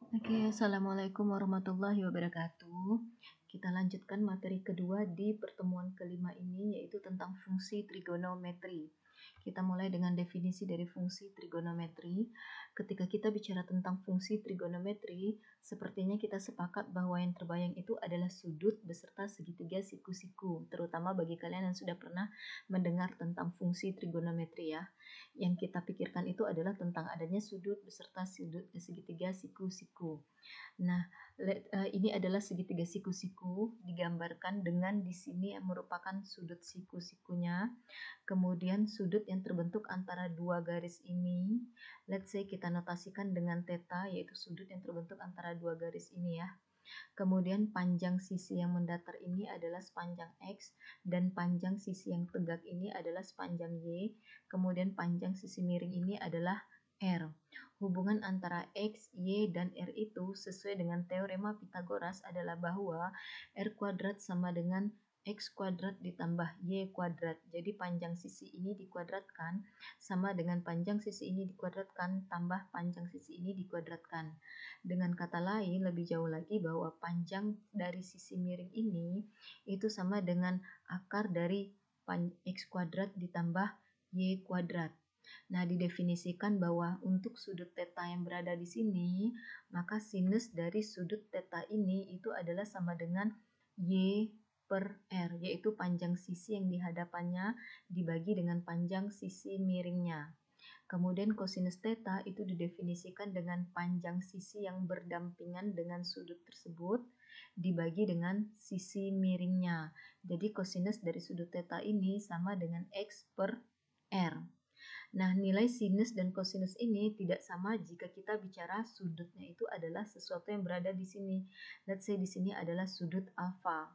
Oke, Assalamualaikum warahmatullahi wabarakatuh. Kita lanjutkan materi kedua di pertemuan kelima ini, yaitu tentang fungsi trigonometri. Kita mulai dengan definisi dari fungsi trigonometri. Ketika kita bicara tentang fungsi trigonometri, sepertinya kita sepakat bahwa yang terbayang itu adalah sudut beserta segitiga siku-siku, terutama bagi kalian yang sudah pernah mendengar tentang fungsi trigonometri ya. Yang kita pikirkan itu adalah tentang adanya sudut beserta segitiga siku-siku. Nah, ini adalah segitiga siku-siku digambarkan dengan di sini yang merupakan sudut siku-sikunya. Kemudian sudut yang terbentuk antara dua garis ini, let's say kita notasikan dengan theta, yaitu sudut yang terbentuk antara dua garis ini ya. Kemudian panjang sisi yang mendatar ini adalah sepanjang X, dan panjang sisi yang tegak ini adalah sepanjang Y. Kemudian panjang sisi miring ini adalah R. Hubungan antara X, Y, dan R itu sesuai dengan teorema Pythagoras adalah bahwa R kuadrat sama dengan X kuadrat ditambah Y kuadrat. Jadi panjang sisi ini dikuadratkan sama dengan panjang sisi ini dikuadratkan tambah panjang sisi ini dikuadratkan. Dengan kata lain, lebih jauh lagi bahwa panjang dari sisi miring ini itu sama dengan akar dari X kuadrat ditambah Y kuadrat. Nah, didefinisikan bahwa untuk sudut theta yang berada di sini, maka sinus dari sudut theta ini itu adalah sama dengan Y per R, yaitu panjang sisi yang di hadapannya dibagi dengan panjang sisi miringnya. Kemudian kosinus theta itu didefinisikan dengan panjang sisi yang berdampingan dengan sudut tersebut dibagi dengan sisi miringnya. Jadi kosinus dari sudut theta ini sama dengan X per R. Nah, nilai sinus dan kosinus ini tidak sama jika kita bicara sudutnya itu adalah sesuatu yang berada di sini. Let's say di sini adalah sudut alfa.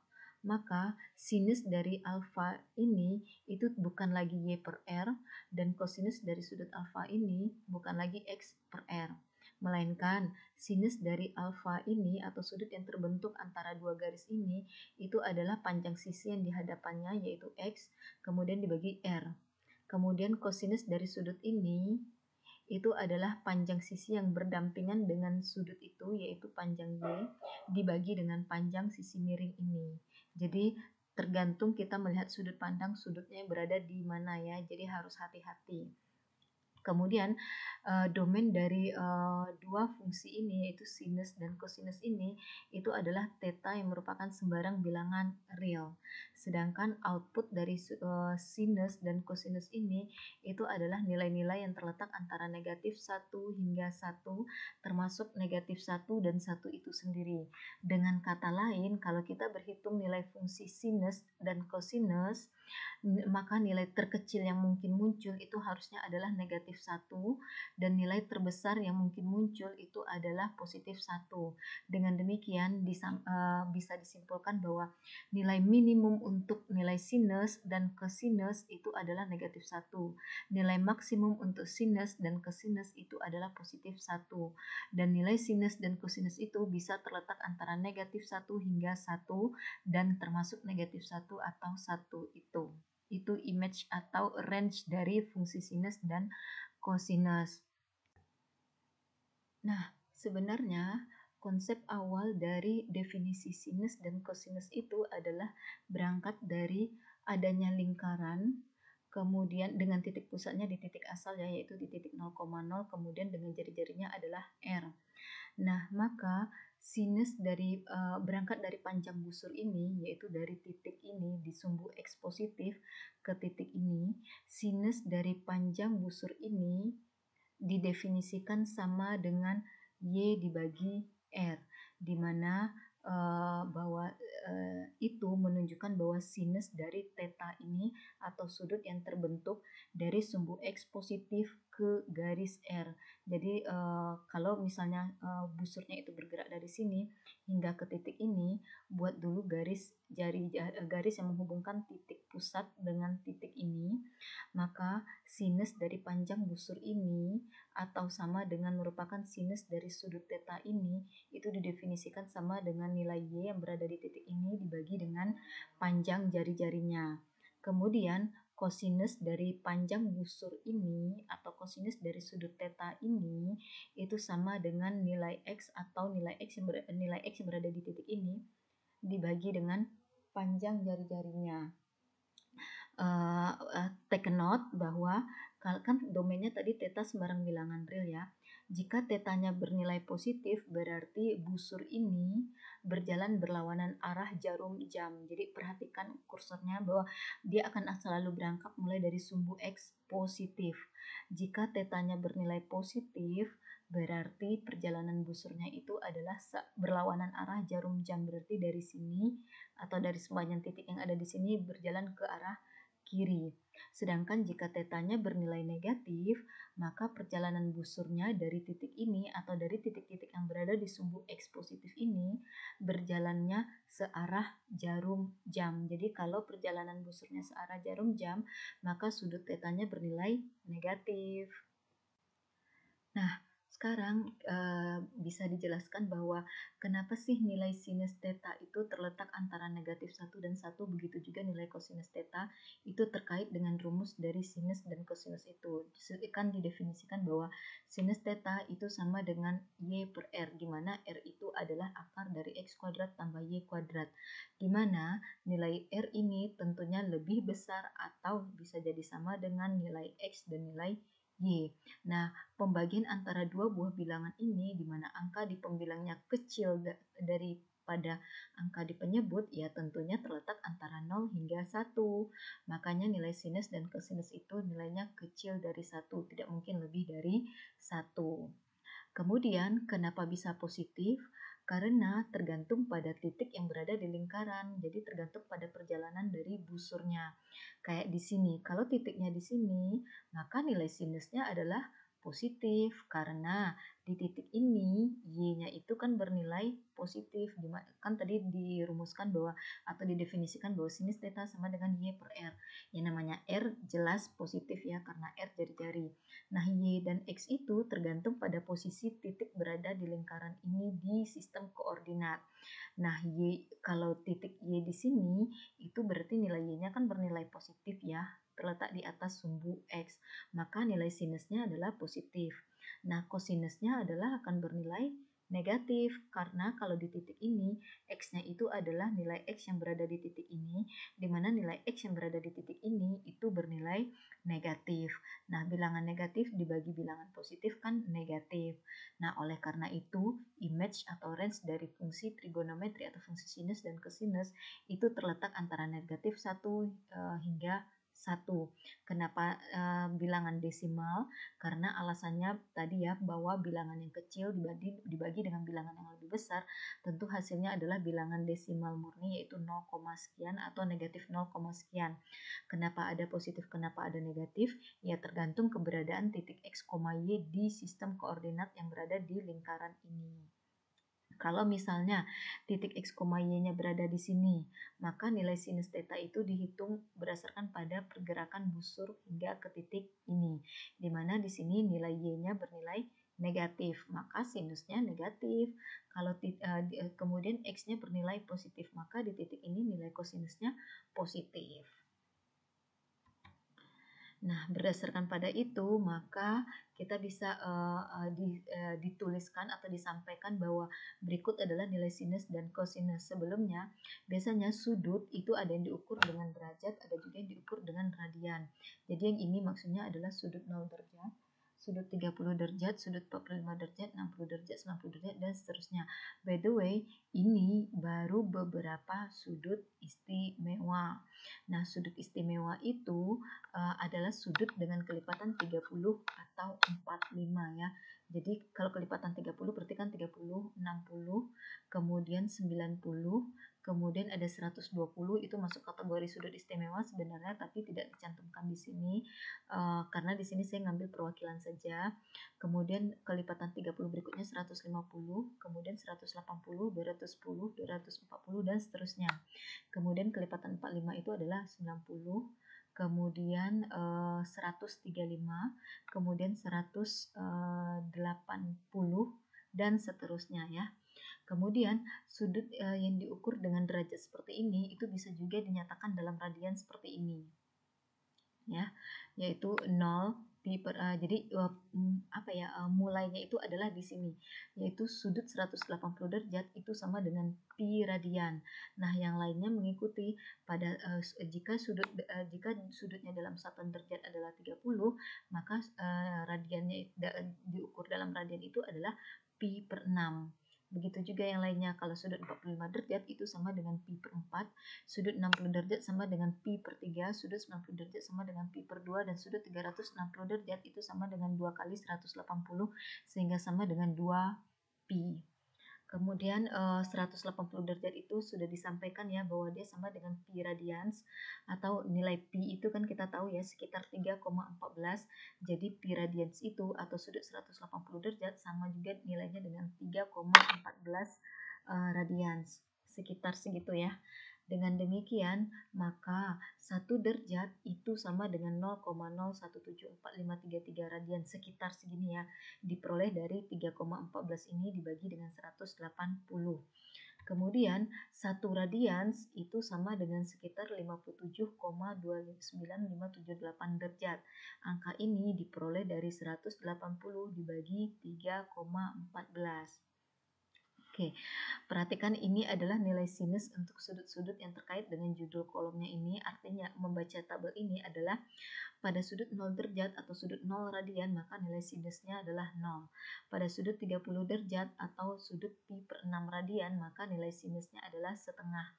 Maka sinus dari alfa ini itu bukan lagi Y per R, dan kosinus dari sudut alfa ini bukan lagi X per R. Melainkan sinus dari alfa ini atau sudut yang terbentuk antara dua garis ini itu adalah panjang sisi yang di hadapannya yaitu X, kemudian dibagi R. Kemudian kosinus dari sudut ini itu adalah panjang sisi yang berdampingan dengan sudut itu, yaitu panjang Y, dibagi dengan panjang sisi miring ini. Jadi tergantung kita melihat sudut pandang sudutnya berada di mana ya, jadi harus hati-hati. Kemudian domain dari dua fungsi ini yaitu sinus dan kosinus ini itu adalah theta yang merupakan sembarang bilangan real. Sedangkan output dari sinus dan kosinus ini itu adalah nilai-nilai yang terletak antara negatif 1 hingga 1, termasuk negatif 1 dan 1 itu sendiri. Dengan kata lain, kalau kita berhitung nilai fungsi sinus dan kosinus, maka nilai terkecil yang mungkin muncul itu harusnya adalah negatif 1, dan nilai terbesar yang mungkin muncul itu adalah positif 1. Dengan demikian bisa disimpulkan bahwa nilai minimum untuk nilai sinus dan kosinus itu adalah negatif 1. Nilai maksimum untuk sinus dan kosinus itu adalah positif 1. Dan nilai sinus dan kosinus itu bisa terletak antara negatif 1 hingga 1 dan termasuk negatif 1 atau 1 itu. Itu image atau range dari fungsi sinus dan kosinus. Nah, sebenarnya konsep awal dari definisi sinus dan kosinus itu adalah berangkat dari adanya lingkaran, kemudian dengan titik pusatnya di titik asal ya, yaitu di titik 0,0, kemudian dengan jari-jarinya adalah R. Nah, maka sinus dari berangkat dari panjang busur ini, yaitu dari titik ini di sumbu X positif ke titik ini, sinus dari panjang busur ini didefinisikan sama dengan Y dibagi R, di mana bahwa itu menunjukkan bahwa sinus dari theta ini atau sudut yang terbentuk dari sumbu X positif ke garis R. Jadi kalau misalnya busurnya itu bergerak dari sini hingga ke titik ini, buat dulu garis yang menghubungkan titik pusat dengan titik ini, maka sinus dari panjang busur ini atau sama dengan merupakan sinus dari sudut theta ini itu didefinisikan sama dengan nilai Y yang berada di titik ini dibagi dengan panjang jari-jarinya. Kemudian kosinus dari panjang busur ini atau kosinus dari sudut theta ini itu sama dengan nilai X atau nilai X yang berada di titik ini dibagi dengan panjang jari-jarinya. Take a note bahwa kan domainnya tadi theta sembarang bilangan real ya. Jika tetanya bernilai positif berarti busur ini berjalan berlawanan arah jarum jam. Jadi perhatikan kursornya bahwa dia akan selalu berangkat mulai dari sumbu X positif. Jika tetanya bernilai positif berarti perjalanan busurnya itu adalah berlawanan arah jarum jam. Berarti dari sini atau dari sepanjang titik yang ada di sini berjalan ke arah kiri. Sedangkan jika tetanya bernilai negatif, maka perjalanan busurnya dari titik ini atau dari titik-titik yang berada di sumbu X positif ini berjalannya searah jarum jam. Jadi kalau perjalanan busurnya searah jarum jam, maka sudut tetanya bernilai negatif. Nah, sekarang bisa dijelaskan bahwa kenapa sih nilai sinus theta itu terletak antara negatif 1 dan 1, begitu juga nilai kosinus theta itu terkait dengan rumus dari sinus dan kosinus itu. Kan didefinisikan bahwa sinus theta itu sama dengan Y per R, di mana R itu adalah akar dari X kuadrat tambah Y kuadrat, di mana nilai R ini tentunya lebih besar atau bisa jadi sama dengan nilai X dan nilai Y. Nah, pembagian antara dua buah bilangan ini di mana angka di pembilangnya kecil daripada angka di penyebut ya tentunya terletak antara 0 hingga 1. Makanya nilai sinus dan kosinus itu nilainya kecil dari 1, tidak mungkin lebih dari 1. Kemudian kenapa bisa positif? Karena tergantung pada titik yang berada di lingkaran. Jadi tergantung pada perjalanan dari busurnya. Kayak di sini, kalau titiknya di sini, maka nilai sinusnya adalah positif karena di titik ini Y-nya itu kan bernilai positif. Kan tadi dirumuskan bahwa atau didefinisikan bahwa sinus theta sama dengan Y per R. Yang namanya R jelas positif ya karena R jari-jari. Nah, Y dan X itu tergantung pada posisi titik berada di lingkaran ini di sistem koordinat. Nah, kalau titik Y di sini itu berarti nilai Y-nya kan bernilai positif ya, terletak di atas sumbu X, maka nilai sinusnya adalah positif. Nah, kosinusnya adalah akan bernilai negatif karena kalau di titik ini X-nya itu adalah nilai X yang berada di titik ini, di mana nilai X yang berada di titik ini itu bernilai negatif. Nah, bilangan negatif dibagi bilangan positif kan negatif. Nah, oleh karena itu image atau range dari fungsi trigonometri atau fungsi sinus dan kosinus itu terletak antara negatif 1 hingga 1. Kenapa bilangan desimal? Karena alasannya tadi ya bahwa bilangan yang kecil dibagi dengan bilangan yang lebih besar, tentu hasilnya adalah bilangan desimal murni yaitu 0, sekian atau negatif 0, sekian. Kenapa ada positif, kenapa ada negatif? Ya tergantung keberadaan titik X, Y di sistem koordinat yang berada di lingkaran ini. Kalau misalnya titik X, Y-nya berada di sini, maka nilai sinus theta itu dihitung berdasarkan pada pergerakan busur hingga ke titik ini. Di mana di sini nilai Y-nya bernilai negatif, maka sinusnya negatif. Kalau kemudian X-nya bernilai positif, maka di titik ini nilai kosinusnya positif. Nah, berdasarkan pada itu, maka kita bisa dituliskan atau disampaikan bahwa berikut adalah nilai sinus dan kosinus. Sebelumnya, biasanya sudut itu ada yang diukur dengan derajat, ada juga yang diukur dengan radian. Jadi yang ini maksudnya adalah sudut 0 derajat, sudut 30 derajat, sudut 45 derajat, 60 derajat, 90 derajat, dan seterusnya. By the way, ini baru beberapa sudut istimewa. Nah, sudut istimewa itu adalah sudut dengan kelipatan 30 atau 45 ya. Jadi kalau kelipatan 30 berarti kan 30, 60, kemudian 90, kemudian ada 120 itu masuk kategori sudut istimewa sebenarnya tapi tidak dicantumkan di sini karena di sini saya ngambil perwakilan saja. Kemudian kelipatan 30 berikutnya 150, kemudian 180, 210, 240 dan seterusnya. Kemudian kelipatan 45 itu adalah 90, kemudian 135, kemudian 180 dan seterusnya ya. Kemudian sudut yang diukur dengan derajat seperti ini itu bisa juga dinyatakan dalam radian seperti ini. ya, yaitu 0 pi per jadi mulainya itu adalah di sini, yaitu sudut 180 derajat itu sama dengan pi radian. Nah, yang lainnya mengikuti pada jika sudutnya dalam satuan derajat adalah 30, maka radiannya diukur dalam radian itu adalah pi per 6. Begitu juga yang lainnya, kalau sudut 45 derajat itu sama dengan pi per 4, sudut 60 derajat sama dengan pi per 3, sudut 90 derajat sama dengan pi per 2, dan sudut 360 derajat itu sama dengan 2 kali 180, sehingga sama dengan 2 pi. Kemudian 180 derajat itu sudah disampaikan ya, bahwa dia sama dengan pi radians, atau nilai pi itu kan kita tahu ya sekitar 3,14. Jadi pi radians itu atau sudut 180 derajat sama juga nilainya dengan 3,14 radians, sekitar segitu ya. Dengan demikian, maka 1 derajat itu sama dengan 0,017453 radian, sekitar segini ya, diperoleh dari 3,14 ini dibagi dengan 180. Kemudian 1 radians itu sama dengan sekitar 57,29578 derajat. Angka ini diperoleh dari 180 dibagi 3,14. Oke, perhatikan ini adalah nilai sinus untuk sudut-sudut yang terkait dengan judul kolomnya ini. Artinya membaca tabel ini adalah pada sudut 0 derajat atau sudut 0 radian, maka nilai sinusnya adalah 0. Pada sudut 30 derajat atau sudut pi per 6 radian, maka nilai sinusnya adalah setengah.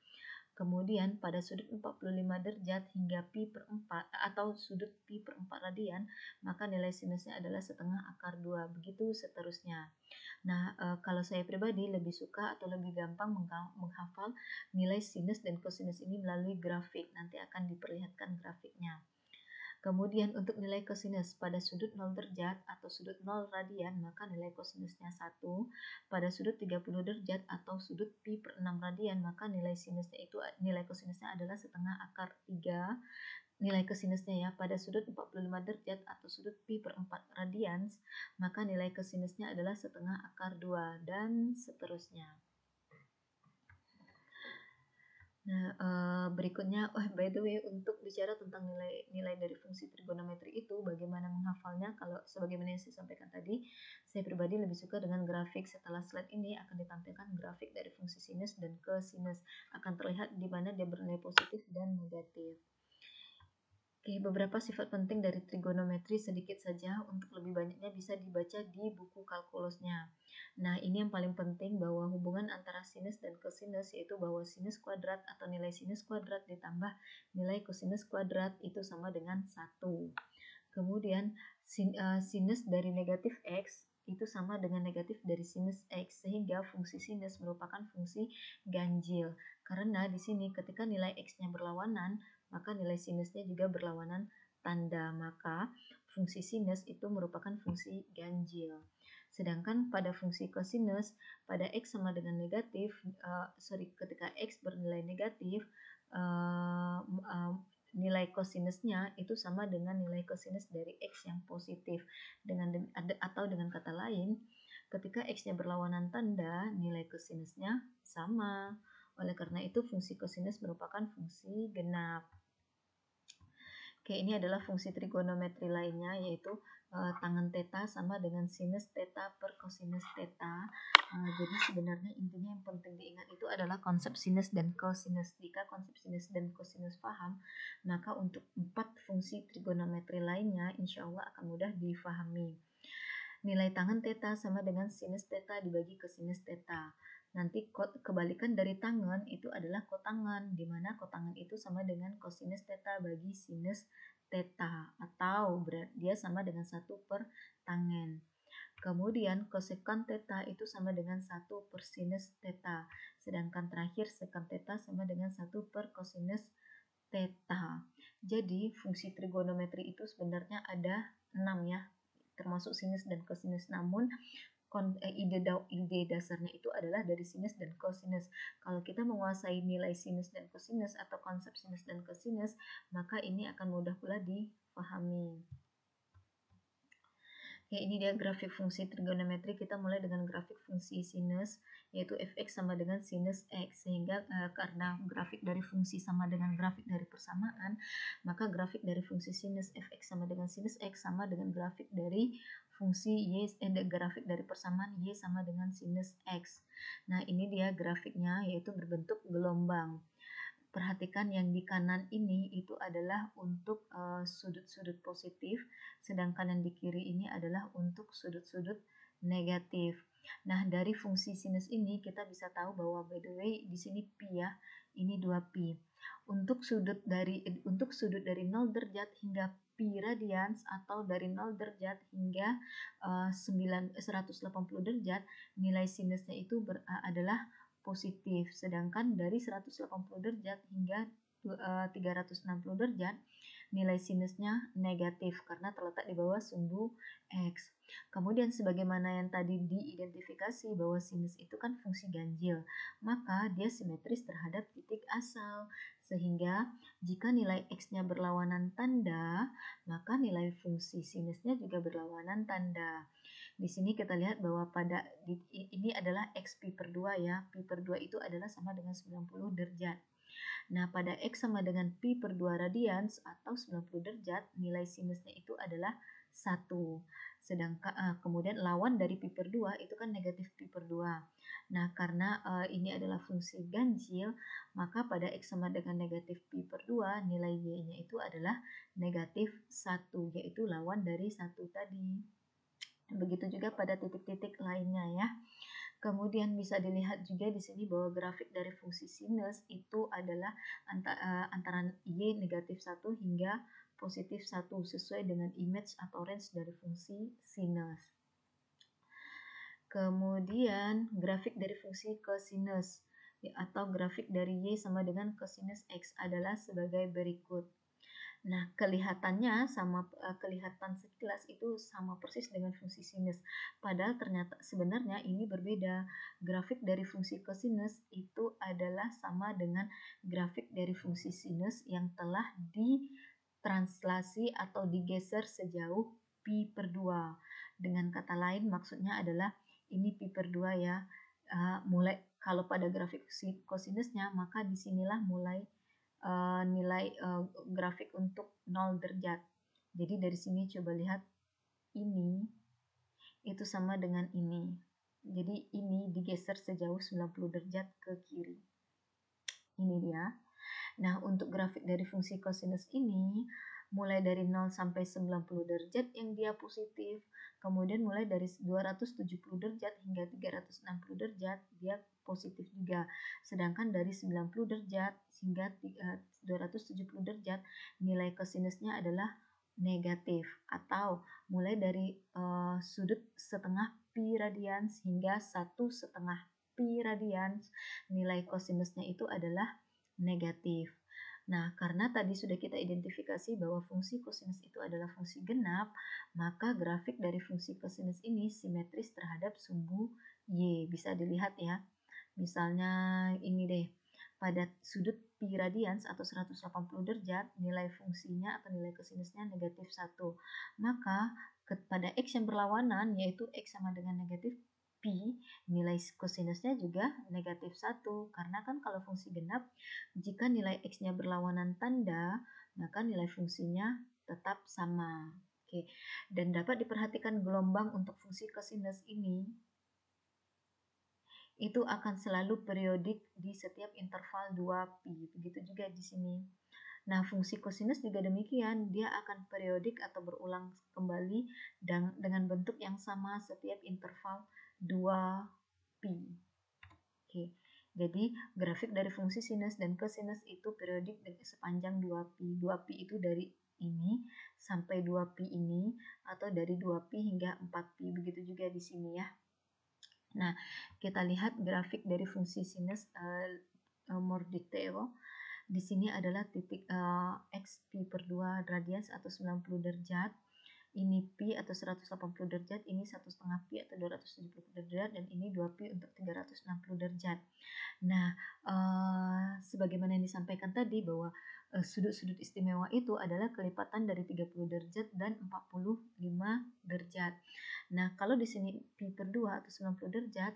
Kemudian pada sudut 45 derajat hingga pi per 4 atau sudut pi per 4 radian, maka nilai sinusnya adalah setengah akar 2. Begitu seterusnya. Nah, kalau saya pribadi lebih suka atau lebih gampang menghafal nilai sinus dan kosinus ini melalui grafik. Nanti akan diperlihatkan grafiknya. Kemudian untuk nilai kosinus pada sudut 0 derajat atau sudut 0 radian, maka nilai kosinusnya 1. Pada sudut 30 derajat atau sudut pi per 6 radian, maka nilai kosinusnya adalah setengah akar 3. Nilai kosinusnya ya, pada sudut 45 derajat atau sudut pi per 4 radians, maka nilai kosinusnya adalah setengah akar 2, dan seterusnya. Nah, berikutnya, by the way, untuk bicara tentang nilai dari fungsi trigonometri itu, bagaimana menghafalnya? Kalau sebagaimana yang saya sampaikan tadi, saya pribadi lebih suka dengan grafik. Setelah slide ini akan ditampilkan grafik dari fungsi sinus dan kosinus. Akan terlihat di mana dia bernilai positif dan negatif. Oke, beberapa sifat penting dari trigonometri sedikit saja, untuk lebih banyaknya bisa dibaca di buku kalkulusnya. Nah, ini yang paling penting, bahwa hubungan antara sinus dan kosinus, yaitu bahwa sinus kuadrat atau nilai sinus kuadrat ditambah nilai kosinus kuadrat itu sama dengan 1. Kemudian sinus dari negatif X itu sama dengan negatif dari sinus X, sehingga fungsi sinus merupakan fungsi ganjil. Karena di sini ketika nilai X-nya berlawanan, maka nilai sinusnya juga berlawanan tanda, maka fungsi sinus itu merupakan fungsi ganjil. Sedangkan pada fungsi kosinus, pada X sama dengan negatif, ketika X bernilai negatif, nilai kosinusnya itu sama dengan nilai kosinus dari X yang positif. Atau dengan kata lain, ketika X-nya berlawanan tanda, nilai kosinusnya sama. Oleh karena itu, fungsi kosinus merupakan fungsi genap. Oke, ini adalah fungsi trigonometri lainnya, yaitu tangen theta sama dengan sinus theta per kosinus theta. Jadi sebenarnya intinya yang penting diingat itu adalah konsep sinus dan kosinus. Jika konsep sinus dan kosinus paham, maka untuk 4 fungsi trigonometri lainnya insya Allah akan mudah difahami. Nilai tangen theta sama dengan sinus theta dibagi kosinus theta. Nanti kebalikan dari tangen itu adalah kotangen, di mana kotangen itu sama dengan kosinus theta bagi sinus theta, atau dia sama dengan 1 per tangen. Kemudian kosekant theta itu sama dengan 1 per sinus theta. Sedangkan terakhir sekant theta sama dengan 1 per kosinus theta. Jadi fungsi trigonometri itu sebenarnya ada 6 ya, termasuk sinus dan kosinus. Namun ide dasarnya itu adalah dari sinus dan kosinus. Kalau kita menguasai nilai sinus dan kosinus atau konsep sinus dan kosinus, maka ini akan mudah pula dipahami. Oke, ini dia grafik fungsi trigonometri. Kita mulai dengan grafik fungsi sinus, yaitu fx sama dengan sinus x. Sehingga karena grafik dari fungsi sama dengan grafik dari persamaan, maka grafik dari fungsi sinus fx sama dengan sinus x sama dengan grafik dari fungsi grafik dari persamaan y sama dengan sinus x. Nah, ini dia grafiknya, yaitu berbentuk gelombang. Perhatikan yang di kanan ini itu adalah untuk sudut-sudut positif, sedangkan yang di kiri ini adalah untuk sudut-sudut negatif. Nah, dari fungsi sinus ini kita bisa tahu bahwa by the way di sini pi ya, ini 2pi. Untuk sudut dari 0 derajat hingga pi radians atau dari 0 derajat hingga 180 derajat, nilai sinusnya itu adalah positif, sedangkan dari 180 derajat hingga 360 derajat nilai sinusnya negatif karena terletak di bawah sumbu X. Kemudian sebagaimana yang tadi diidentifikasi bahwa sinus itu kan fungsi ganjil, maka dia simetris terhadap titik asal. Sehingga jika nilai X-nya berlawanan tanda, maka nilai fungsi sinusnya juga berlawanan tanda. Di sini kita lihat bahwa ini adalah X pi per 2 ya. Pi per 2 itu adalah sama dengan 90 derajat. Nah, pada X sama dengan pi per 2 radians atau 90 derajat, nilai sinusnya itu adalah 1. Sedangkan kemudian lawan dari pi per 2 itu kan negatif pi per 2. Nah, karena ini adalah fungsi ganjil, maka pada X sama dengan negatif pi per 2, nilai Y-nya itu adalah negatif 1, yaitu lawan dari 1 tadi. Begitu juga pada titik-titik lainnya ya. Kemudian bisa dilihat juga di sini bahwa grafik dari fungsi sinus itu adalah antara Y negatif 1 hingga positif 1 sesuai dengan image atau range dari fungsi sinus. Kemudian grafik dari fungsi kosinus atau grafik dari Y sama dengan kosinus X adalah sebagai berikut. Nah, kelihatan sekilas itu sama persis dengan fungsi sinus. Padahal sebenarnya ini berbeda. Grafik dari fungsi kosinus itu adalah sama dengan grafik dari fungsi sinus yang telah ditranslasi atau digeser sejauh pi per 2. Dengan kata lain maksudnya adalah ini pi per 2 ya. Mulai kalau pada grafik kosinusnya maka disinilah mulai nilai grafik untuk 0 derajat. Jadi dari sini coba lihat ini itu sama dengan ini. Jadi ini digeser sejauh 90 derajat ke kiri. Ini dia. Nah, untuk grafik dari fungsi kosinus ini mulai dari 0 sampai 90 derajat yang dia positif, kemudian mulai dari 270 derajat hingga 360 derajat dia positif juga. Sedangkan dari 90 derajat hingga 270 derajat nilai kosinusnya adalah negatif, atau mulai dari sudut setengah pi radians hingga 1/2 pi radians nilai kosinusnya itu adalah negatif. Nah, karena tadi sudah kita identifikasi bahwa fungsi kosinus itu adalah fungsi genap, maka grafik dari fungsi kosinus ini simetris terhadap sumbu Y. Bisa dilihat ya. Misalnya ini deh, pada sudut pi radians atau 180 derajat, nilai fungsinya atau nilai kosinusnya negatif 1. Maka pada X yang berlawanan, yaitu X sama dengan negatif pi, nilai kosinusnya juga negatif 1. Karena kan kalau fungsi genap, jika nilai X-nya berlawanan tanda, maka nilai fungsinya tetap sama. Oke. Dan dapat diperhatikan gelombang untuk fungsi kosinus ini itu akan selalu periodik di setiap interval 2pi. Begitu juga di sini. Nah, fungsi kosinus juga demikian, dia akan periodik atau berulang kembali dengan bentuk yang sama setiap interval 2pi. Oke. Jadi, grafik dari fungsi sinus dan kosinus itu periodik sepanjang 2pi. 2pi itu dari ini sampai 2pi ini, atau dari 2pi hingga 4pi. Begitu juga di sini ya. Nah, kita lihat grafik dari fungsi sinus more detail. Di sini adalah titik X pi per 2 radians atau 90 derajat. ini pi atau 180 derajat, ini 1,5 pi atau 270 derajat, dan ini 2 pi untuk 360 derajat. Nah, sebagaimana yang disampaikan tadi bahwa sudut-sudut istimewa itu adalah kelipatan dari 30 derajat dan 45 derajat. Nah, kalau di sini pi per 2 atau 90 derajat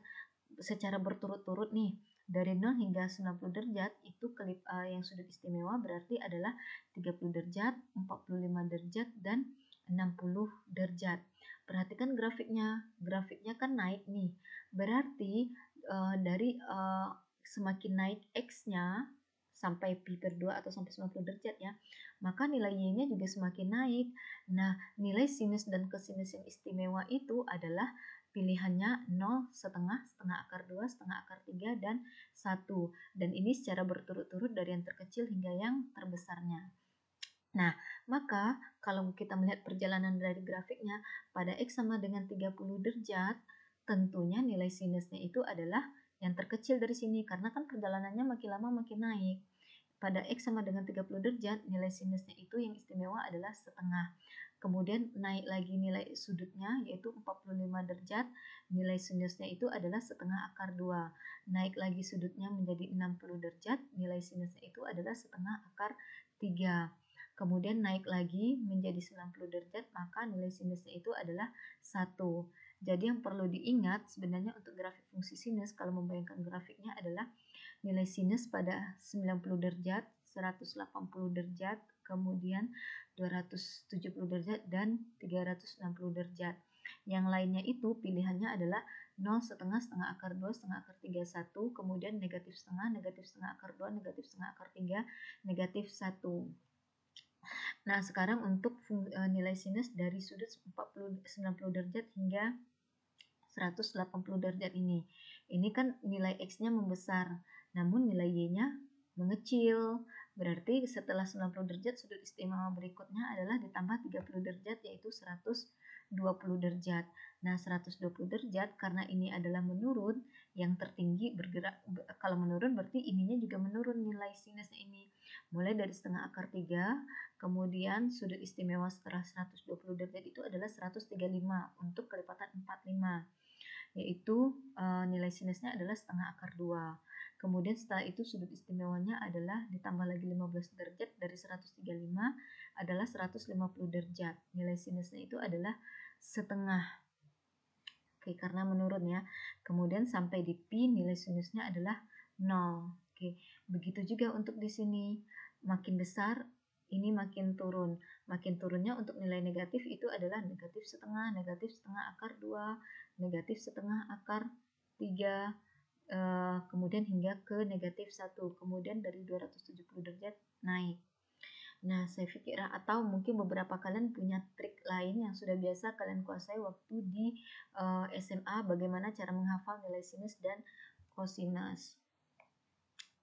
secara berturut-turut nih, dari 0 hingga 90 derajat itu yang sudut istimewa berarti adalah 30 derajat, 45 derajat, dan 60 derajat. Perhatikan grafiknya kan naik nih. Berarti dari semakin naik X-nya sampai pi per 2 atau sampai 90 derajat ya, maka nilai Y-nya juga semakin naik. Nah, nilai sinus dan kosinus yang istimewa itu adalah pilihannya 0, setengah, setengah akar 2, setengah akar 3, dan 1. Dan ini secara berturut-turut dari yang terkecil hingga yang terbesarnya. Nah, maka kalau kita melihat perjalanan dari grafiknya, pada X sama dengan 30 derajat, tentunya nilai sinusnya itu adalah yang terkecil dari sini, karena kan perjalanannya makin lama makin naik. Pada X sama dengan 30 derajat, nilai sinusnya itu yang istimewa adalah setengah. Kemudian naik lagi nilai sudutnya, yaitu 45 derajat, nilai sinusnya itu adalah setengah akar 2. Naik lagi sudutnya menjadi 60 derajat, nilai sinusnya itu adalah setengah akar 3. Kemudian naik lagi menjadi 90 derajat, maka nilai sinusnya itu adalah 1. Jadi yang perlu diingat sebenarnya untuk grafik fungsi sinus, kalau membayangkan grafiknya adalah nilai sinus pada 90 derajat, 180 derajat, kemudian 270 derajat, dan 360 derajat. Yang lainnya itu pilihannya adalah 0, setengah, setengah akar 2, setengah akar 3, 1, kemudian negatif setengah akar 2, negatif setengah akar 3, negatif 1. Nah, sekarang untuk nilai sinus dari sudut 90 derajat hingga 180 derajat ini. Ini kan nilai X-nya membesar, namun nilai Y-nya mengecil. Berarti setelah 90 derajat, sudut istimewa berikutnya adalah ditambah 30 derajat, yaitu 120 derajat. Nah, 120 derajat karena ini adalah menurun, yang tertinggi bergerak. Kalau menurun berarti ininya juga menurun nilai sinusnya ini. Mulai dari setengah akar 3, kemudian sudut istimewa setelah 120 derajat itu adalah 135 untuk kelipatan 45. Yaitu nilai sinusnya adalah setengah akar 2. Kemudian setelah itu sudut istimewanya adalah ditambah lagi 15 derajat, dari 135 adalah 150 derajat. Nilai sinusnya itu adalah setengah. Oke, karena menurun ya. Kemudian sampai di pi nilai sinusnya adalah 0. Oke, begitu juga untuk di sini. Makin besar ini makin turun. Makin turunnya untuk nilai negatif itu adalah negatif setengah akar 2, negatif setengah akar 3, kemudian hingga ke negatif 1. Kemudian dari 270 derajat naik. Nah, saya pikir atau mungkin beberapa kalian punya trik lain yang sudah biasa kalian kuasai waktu di SMA, bagaimana cara menghafal nilai sinus dan kosinus.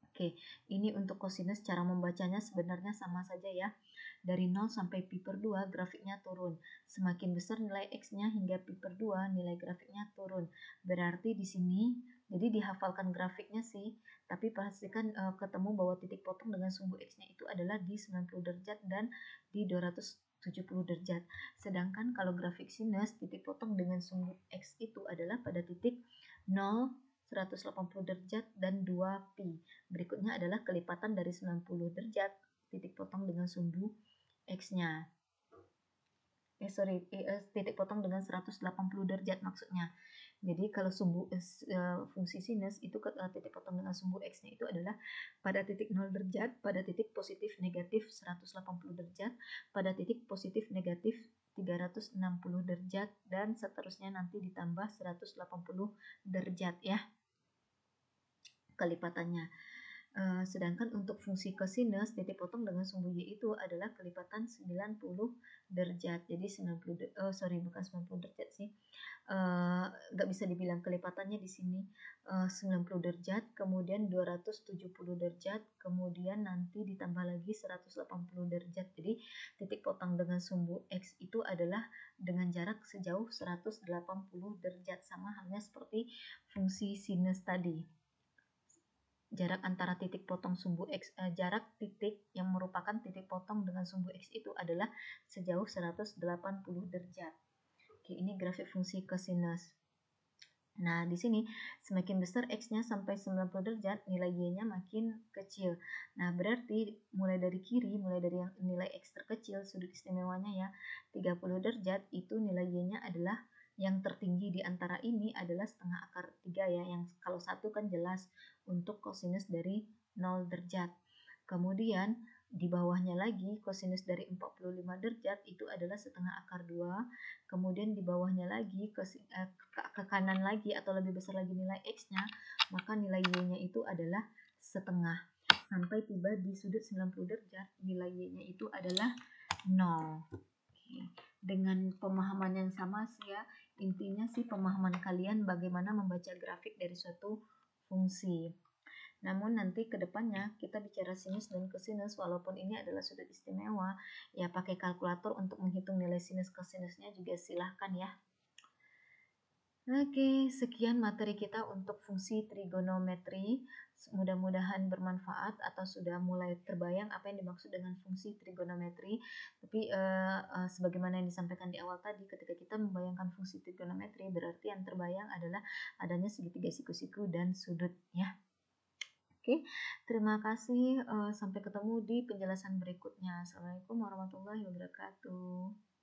Oke, ini untuk kosinus cara membacanya sebenarnya sama saja ya. Dari 0 sampai pi per 2 grafiknya turun. Semakin besar nilai X-nya hingga pi per 2 nilai grafiknya turun. Berarti di sini, jadi dihafalkan grafiknya sih, tapi pastikan ketemu bahwa titik potong dengan sumbu X-nya itu adalah di 90 derajat dan di 270 derajat. Sedangkan kalau grafik sinus, titik potong dengan sumbu X itu adalah pada titik 0, 180 derajat, dan 2 pi. Berikutnya adalah kelipatan dari 90 derajat, titik potong dengan sumbu X-nya. Titik potong dengan 180 derajat maksudnya. Jadi kalau sumbu fungsi sinus itu titik potong dengan sumbu X-nya itu adalah pada titik 0 derajat, pada titik positif negatif 180 derajat, pada titik positif negatif 360 derajat, dan seterusnya nanti ditambah 180 derajat ya kelipatannya. Sedangkan untuk fungsi kosinus, titik potong dengan sumbu Y itu adalah kelipatan 90 derajat. Jadi bukan 90 derajat sih. Nggak bisa dibilang kelipatannya di sini. 90 derajat, kemudian 270 derajat, kemudian nanti ditambah lagi 180 derajat. Jadi titik potong dengan sumbu X itu adalah dengan jarak sejauh 180 derajat, sama halnya seperti fungsi sinus tadi. jarak antara titik potong sumbu X, jarak titik yang merupakan titik potong dengan sumbu X itu adalah sejauh 180 derajat. Oke, ini grafik fungsi kosinus. Nah, di sini semakin besar X-nya sampai 90 derajat, nilai Y-nya makin kecil. Nah, berarti mulai dari kiri, mulai dari yang nilai X terkecil, sudut istimewanya ya, 30 derajat, itu nilai Y-nya adalah yang tertinggi di antara ini adalah setengah akar 3 ya, yang kalau satu kan jelas untuk kosinus dari 0 derajat. Kemudian di bawahnya lagi kosinus dari 45 derajat itu adalah setengah akar 2. Kemudian di bawahnya lagi ke kanan lagi atau lebih besar lagi nilai X-nya, maka nilai Y-nya itu adalah setengah. Sampai tiba di sudut 90 derajat, nilai Y-nya itu adalah 0. Oke. Dengan pemahaman yang sama sih ya, intinya sih pemahaman kalian bagaimana membaca grafik dari suatu fungsi. Namun nanti ke depannya kita bicara sinus dan kosinus, walaupun ini adalah sudut istimewa, ya pakai kalkulator untuk menghitung nilai sinus kosinusnya juga silahkan ya. Oke, sekian materi kita untuk fungsi trigonometri. Mudah-mudahan bermanfaat atau sudah mulai terbayang apa yang dimaksud dengan fungsi trigonometri. Tapi sebagaimana yang disampaikan di awal tadi, ketika kita membayangkan fungsi trigonometri, berarti yang terbayang adalah adanya segitiga siku-siku dan sudut ya. Oke, terima kasih. Sampai ketemu di penjelasan berikutnya. Assalamualaikum warahmatullahi wabarakatuh.